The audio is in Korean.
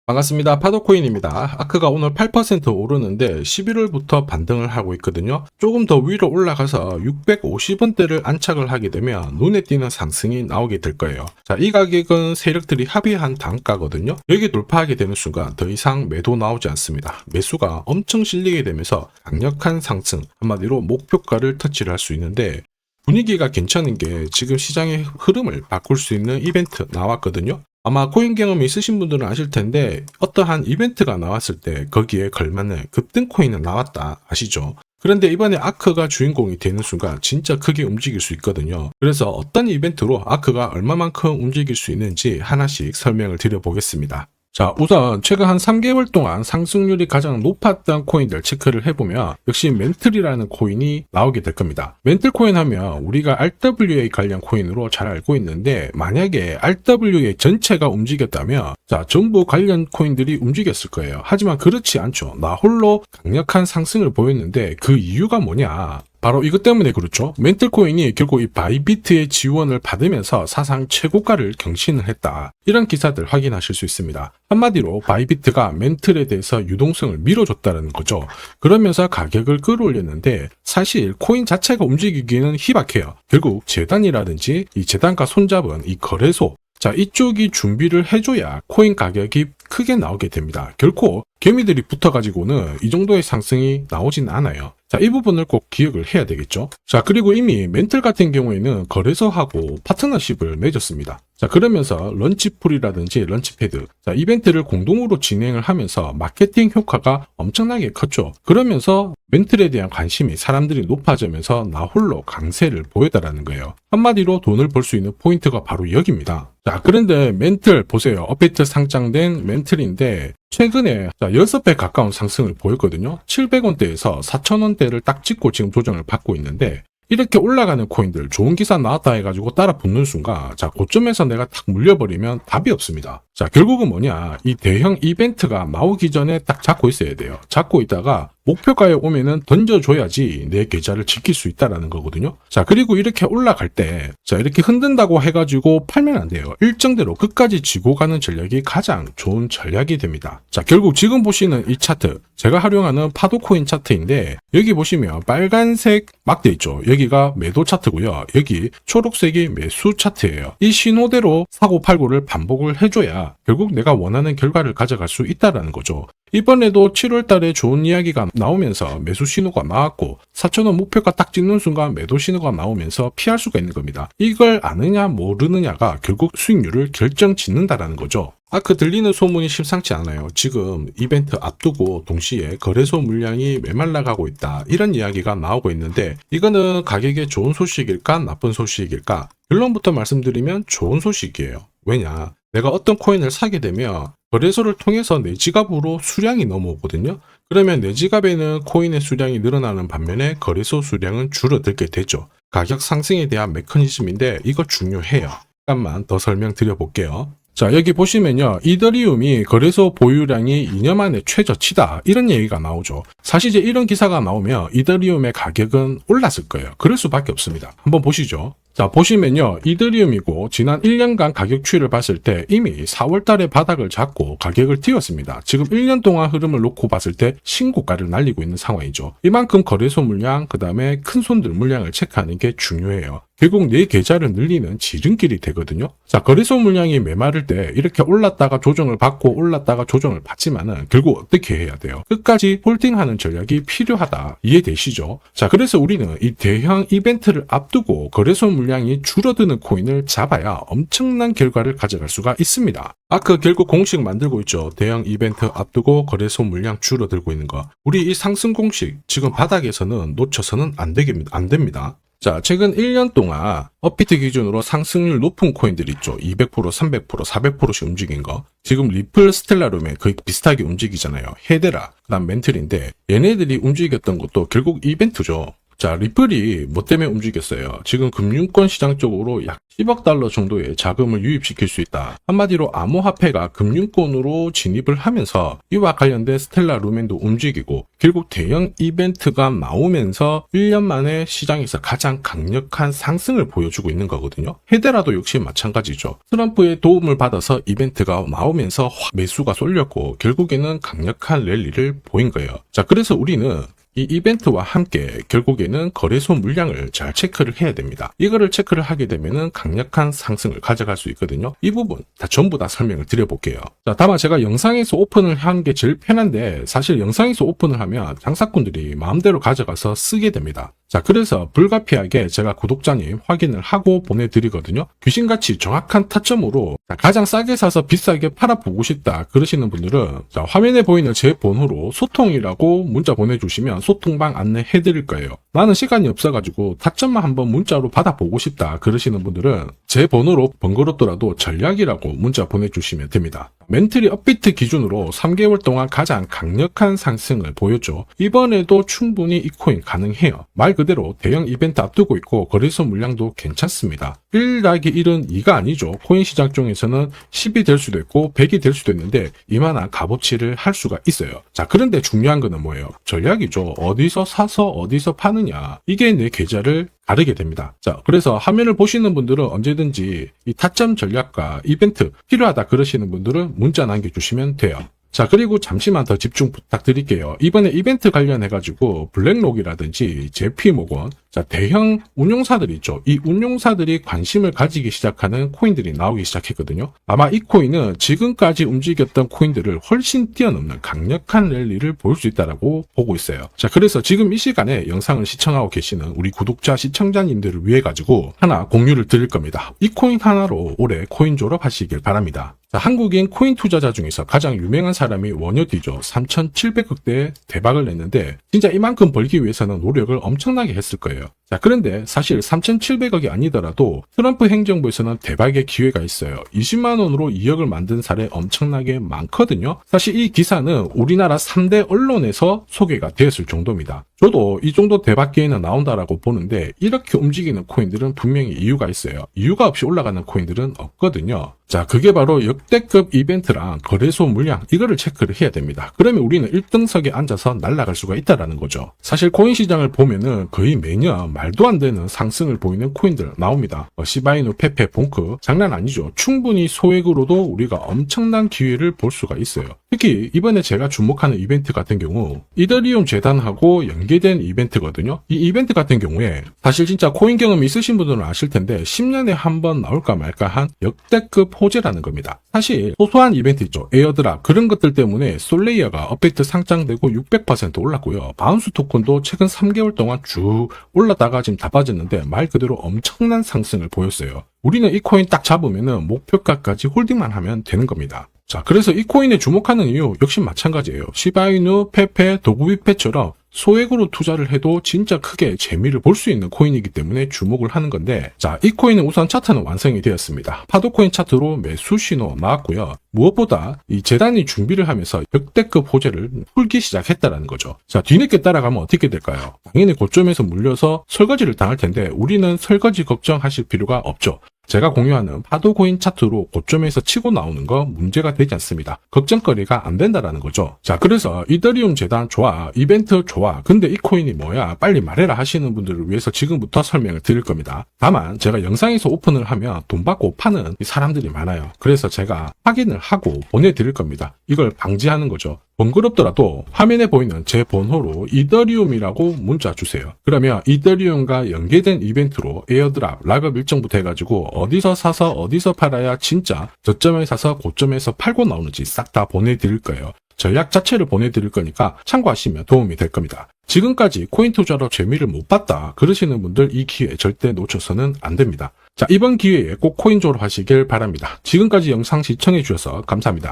반갑습니다. 파도코인입니다. 아크가 오늘 8% 오르는데 11월부터 반등을 하고 있거든요. 조금 더 위로 올라가서 650원대를 안착을 하게 되면 눈에 띄는 상승이 나오게 될 거예요. 자, 이 가격은 세력들이 합의한 단가거든요. 여기 돌파하게 되는 순간 더 이상 매도 나오지 않습니다. 매수가 엄청 실리게 되면서 강력한 상승, 한마디로 목표가를 터치를 할 수 있는데 분위기가 괜찮은 게 지금 시장의 흐름을 바꿀 수 있는 이벤트 나왔거든요. 아마 코인 경험이 있으신 분들은 아실 텐데 어떠한 이벤트가 나왔을 때 거기에 걸맞는 급등 코인은 나왔다 아시죠? 그런데 이번에 아크가 주인공이 되는 순간 진짜 크게 움직일 수 있거든요. 그래서 어떤 이벤트로 아크가 얼마만큼 움직일 수 있는지 하나씩 설명을 드려보겠습니다. 자, 우선 최근 한 3개월 동안 상승률이 가장 높았던 코인들 체크를 해보면 역시 멘틀이라는 코인이 나오게 될 겁니다. 멘틀 코인 하면 우리가 RWA 관련 코인으로 잘 알고 있는데 만약에 RWA 전체가 움직였다면 자, 전부 관련 코인들이 움직였을 거예요. 하지만 그렇지 않죠. 나 홀로 강력한 상승을 보였는데 그 이유가 뭐냐? 바로 이것 때문에 그렇죠. 멘틀 코인이 결국 이 바이비트의 지원을 받으면서 사상 최고가를 경신을 했다. 이런 기사들 확인하실 수 있습니다. 한마디로 바이비트가 멘틀에 대해서 유동성을 밀어줬다는 거죠. 그러면서 가격을 끌어올렸는데 사실 코인 자체가 움직이기는 희박해요. 결국 재단이라든지 이 재단과 손잡은 이 거래소, 자, 이쪽이 준비를 해줘야 코인 가격이 크게 나오게 됩니다. 결코 개미들이 붙어가지고는 이 정도의 상승이 나오진 않아요. 자, 이 부분을 꼭 기억을 해야 되겠죠. 자, 그리고 이미 멘틀 같은 경우에는 거래소하고 파트너십을 맺었습니다. 자, 그러면서 런치풀이라든지 런치패드, 자, 이벤트를 공동으로 진행을 하면서 마케팅 효과가 엄청나게 컸죠. 그러면서 멘틀에 대한 관심이 사람들이 높아지면서 나 홀로 강세를 보였다라는 거예요. 한마디로 돈을 벌 수 있는 포인트가 바로 여기입니다. 자, 그런데 멘틀 보세요. 업비트 상장된 멘틀인데 최근에 6배 가까운 상승을 보였거든요. 700원대에서 4,000원대를 딱 찍고 지금 조정을 받고 있는데 이렇게 올라가는 코인들 좋은 기사 나왔다 해가지고 따라 붙는 순간 자, 고점에서 내가 탁 물려버리면 답이 없습니다. 자, 결국은 뭐냐, 이 대형 이벤트가 나오기 전에 딱 잡고 있어야 돼요. 잡고 있다가 목표가에 오면은 던져줘야지 내 계좌를 지킬 수 있다라는 거거든요. 자, 그리고 이렇게 올라갈 때 자, 이렇게 흔든다고 해가지고 팔면 안 돼요. 일정대로 끝까지 쥐고 가는 전략이 가장 좋은 전략이 됩니다. 자, 결국 지금 보시는 이 차트, 제가 활용하는 파도코인 차트인데 여기 보시면 빨간색 막대 있죠. 여기가 매도 차트고요. 여기 초록색이 매수 차트예요. 이 신호대로 사고 팔고를 반복을 해줘야 결국 내가 원하는 결과를 가져갈 수 있다라는 거죠. 이번에도 7월 달에 좋은 이야기가 나오면서 매수 신호가 나왔고 4,000원 목표가 딱 찍는 순간 매도 신호가 나오면서 피할 수가 있는 겁니다. 이걸 아느냐 모르느냐가 결국 수익률을 결정짓는다라는 거죠. 아크 들리는 소문이 심상치 않아요. 지금 이벤트 앞두고 동시에 거래소 물량이 메말라가고 있다. 이런 이야기가 나오고 있는데 이거는 가격에 좋은 소식일까 나쁜 소식일까? 결론부터 말씀드리면 좋은 소식이에요. 왜냐? 내가 어떤 코인을 사게 되면 거래소를 통해서 내 지갑으로 수량이 넘어오거든요. 그러면 내 지갑에는 코인의 수량이 늘어나는 반면에 거래소 수량은 줄어들게 되죠. 가격 상승에 대한 메커니즘인데 이거 중요해요. 잠깐만 더 설명드려볼게요. 자, 여기 보시면요. 이더리움이 거래소 보유량이 2년 만에 최저치다. 이런 얘기가 나오죠. 사실 이제 이런 기사가 나오면 이더리움의 가격은 올랐을 거예요. 그럴 수밖에 없습니다. 한번 보시죠. 자, 보시면요. 이더리움이고 지난 1년간 가격 추이를 봤을 때 이미 4월 달에 바닥을 잡고 가격을 띄웠습니다. 지금 1년 동안 흐름을 놓고 봤을 때 신고가를 날리고 있는 상황이죠. 이만큼 거래소 물량, 그 다음에 큰 손들 물량을 체크하는 게 중요해요. 결국 내 계좌를 늘리는 지름길이 되거든요. 자, 거래소 물량이 메마를 때 이렇게 올랐다가 조정을 받고 올랐다가 조정을 받지만은 결국 어떻게 해야 돼요? 끝까지 홀딩하는 전략이 필요하다. 이해되시죠? 자, 그래서 우리는 이 대형 이벤트를 앞두고 거래소 물량이 줄어드는 코인을 잡아야 엄청난 결과를 가져갈 수가 있습니다. 아크 결국 공식 만들고 있죠. 대형 이벤트 앞두고 거래소 물량 줄어들고 있는 거. 우리 이 상승 공식 지금 바닥에서는 놓쳐서는 안 됩니다. 자, 최근 1년 동안 업비트 기준으로 상승률 높은 코인들 있죠. 200%, 300%, 400%씩 움직인 거. 지금 리플, 스텔라룸에 거의 비슷하게 움직이잖아요. 헤데라, 그다음 멘틀인데 얘네들이 움직였던 것도 결국 이벤트죠. 자, 리플이 뭐 때문에 움직였어요? 지금 금융권 시장 쪽으로 약 10억 달러 정도의 자금을 유입시킬 수 있다. 한마디로 암호화폐가 금융권으로 진입을 하면서 이와 관련된 스텔라 루멘도 움직이고 결국 대형 이벤트가 나오면서 1년 만에 시장에서 가장 강력한 상승을 보여주고 있는 거거든요. 헤데라도 역시 마찬가지죠. 트럼프의 도움을 받아서 이벤트가 나오면서 확 매수가 쏠렸고 결국에는 강력한 랠리를 보인 거예요. 자, 그래서 우리는 이 이벤트와 함께 결국에는 거래소 물량을 잘 체크를 해야 됩니다. 이거를 체크를 하게 되면은 강력한 상승을 가져갈 수 있거든요. 이 부분 다 전부 다 설명을 드려볼게요. 자, 다만 제가 영상에서 오픈을 하는 게 제일 편한데 사실 영상에서 오픈을 하면 장사꾼들이 마음대로 가져가서 쓰게 됩니다. 자, 그래서 불가피하게 제가 구독자님 확인을 하고 보내드리거든요. 귀신같이 정확한 타점으로 가장 싸게 사서 비싸게 팔아보고 싶다 그러시는 분들은 자, 화면에 보이는 제 번호로 소통이라고 문자 보내주시면 소통방 안내해드릴 거예요. 나는 시간이 없어가지고 타점만 한번 문자로 받아보고 싶다 그러시는 분들은 제 번호로 번거롭더라도 전략이라고 문자 보내주시면 됩니다. 멘틀이 업비트 기준으로 3개월 동안 가장 강력한 상승을 보였죠. 이번에도 충분히 이 코인 가능해요. 말 그대로 대형 이벤트 앞두고 있고 거래소 물량도 괜찮습니다. 1 더하기 1은 2가 아니죠. 코인 시장 중에서는 10이 될 수도 있고 100이 될 수도 있는데 이만한 값어치를 할 수가 있어요. 자, 그런데 중요한 거는 뭐예요? 전략이죠. 어디서 사서 어디서 파느냐. 이게 내 계좌를 가르게 됩니다. 자, 그래서 화면을 보시는 분들은 언제든지 이 타점 전략과 이벤트 필요하다 그러시는 분들은 문자 남겨주시면 돼요. 자, 그리고 잠시만 더 집중 부탁드릴게요. 이번에 이벤트 관련해가지고 블랙록이라든지 JP모건, 자, 대형 운용사들 있죠. 이 운용사들이 관심을 가지기 시작하는 코인들이 나오기 시작했거든요. 아마 이 코인은 지금까지 움직였던 코인들을 훨씬 뛰어넘는 강력한 랠리를 보일 수 있다고 보고 있어요. 자, 그래서 지금 이 시간에 영상을 시청하고 계시는 우리 구독자 시청자님들을 위해 가지고 하나 공유를 드릴 겁니다. 이 코인 하나로 올해 코인 졸업하시길 바랍니다. 자, 한국인 코인 투자자 중에서 가장 유명한 사람이 원효디죠. 3,700억대 대박을 냈는데 진짜 이만큼 벌기 위해서는 노력을 엄청나게 했을 거예요. 자, 그런데 사실 3,700억이 아니더라도 트럼프 행정부에서는 대박의 기회가 있어요. 20만 원으로 2억을 만든 사례 엄청나게 많거든요. 사실 이 기사는 우리나라 3대 언론에서 소개가 되었을 정도입니다. 저도 이 정도 대박 기회는 나온다라고 보는데 이렇게 움직이는 코인들은 분명히 이유가 있어요. 이유가 없이 올라가는 코인들은 없거든요. 자, 그게 바로 역대급 이벤트랑 거래소 물량 이거를 체크를 해야 됩니다. 그러면 우리는 1등석에 앉아서 날아갈 수가 있다라는 거죠. 사실 코인 시장을 보면은 거의 매년 말도 안 되는 상승을 보이는 코인들 나옵니다. 시바이누, 페페, 봉크 장난 아니죠. 충분히 소액으로도 우리가 엄청난 기회를 볼 수가 있어요. 특히 이번에 제가 주목하는 이벤트 같은 경우 이더리움 재단하고 연계된 이벤트거든요. 이 이벤트 같은 경우에 사실 진짜 코인 경험이 있으신 분들은 아실 텐데 10년에 한 번 나올까 말까 한 역대급 호재라는 겁니다. 사실 소소한 이벤트 있죠. 에어드랍 그런 것들 때문에 솔레이어가 업데이트 상장되고 600% 올랐고요. 바운스 토큰도 최근 3개월 동안 쭉 올랐다가 지금 다 빠졌는데 말 그대로 엄청난 상승을 보였어요. 우리는 이 코인 딱 잡으면은 목표가까지 홀딩만 하면 되는 겁니다. 자, 그래서 이 코인에 주목하는 이유 역시 마찬가지예요. 시바이누, 페페, 도구비페처럼 소액으로 투자를 해도 진짜 크게 재미를 볼 수 있는 코인이기 때문에 주목을 하는 건데 자, 이 코인은 우선 차트는 완성이 되었습니다. 파도코인 차트로 매수 신호 나왔고요. 무엇보다 이 재단이 준비를 하면서 역대급 호재를 풀기 시작했다라는 거죠. 자, 뒤늦게 따라가면 어떻게 될까요? 당연히 고점에서 물려서 설거지를 당할 텐데 우리는 설거지 걱정하실 필요가 없죠. 제가 공유하는 파도코인 차트로 고점에서 치고 나오는 거 문제가 되지 않습니다. 걱정거리가 안 된다라는 거죠. 자, 그래서 이더리움 재단 좋아, 이벤트 좋아, 근데 이 코인이 뭐야? 빨리 말해라 하시는 분들을 위해서 지금부터 설명을 드릴 겁니다. 다만 제가 영상에서 오픈을 하면 돈 받고 파는 사람들이 많아요. 그래서 제가 확인을 하고 보내드릴 겁니다. 이걸 방지하는 거죠. 번거롭더라도 화면에 보이는 제 번호로 이더리움이라고 문자 주세요. 그러면 이더리움과 연계된 이벤트로 에어드랍, 락업 일정부터 해가지고 어디서 사서 어디서 팔아야 진짜 저점에 사서 고점에서 팔고 나오는지 싹 다 보내드릴 거예요. 전략 자체를 보내드릴 거니까 참고하시면 도움이 될 겁니다. 지금까지 코인 투자로 재미를 못 봤다 그러시는 분들 이 기회 절대 놓쳐서는 안 됩니다. 자, 이번 기회에 꼭 코인 졸업하시길 바랍니다. 지금까지 영상 시청해 주셔서 감사합니다.